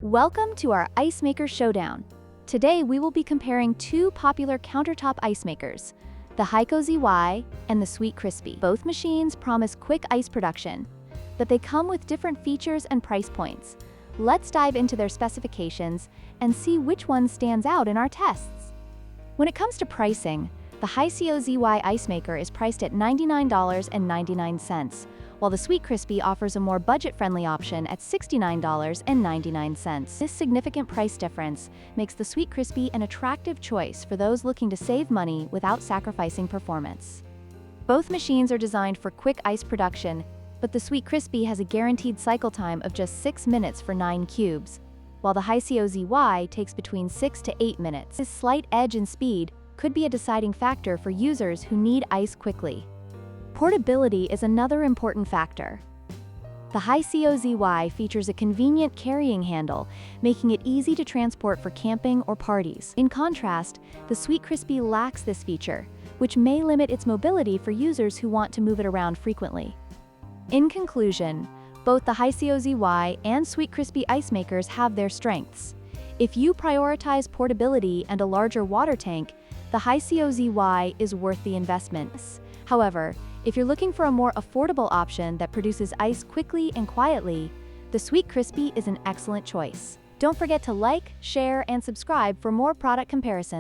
Welcome to our Ice Maker Showdown. Today we will be comparing two popular countertop ice makers, the HiCOZY Y and the Sweetcrispy. Both machines promise quick ice production, but they come with different features and price points. Let's dive into their specifications and see which one stands out in our tests. When it comes to pricing, the HiCOZY Y ice maker is priced at $99.99, while the Sweetcrispy offers a more budget-friendly option at $69.99. This significant price difference makes the Sweetcrispy an attractive choice for those looking to save money without sacrificing performance. Both machines are designed for quick ice production, but the Sweetcrispy has a guaranteed cycle time of just 6 minutes for 9 cubes, while the HiCOZY Y takes between 6 to 8 minutes. This slight edge in speed could be a deciding factor for users who need ice quickly. Portability is another important factor. The HiCOZY Y features a convenient carrying handle, making it easy to transport for camping or parties. In contrast, the Sweetcrispy lacks this feature, which may limit its mobility for users who want to move it around frequently. In conclusion, both the HiCOZY Y and Sweetcrispy ice makers have their strengths. If you prioritize portability and a larger water tank, the HiCOZY Y is worth the investment. However, if you're looking for a more affordable option that produces ice quickly and quietly, the Sweetcrispy is an excellent choice. Don't forget to like, share, and subscribe for more product comparisons.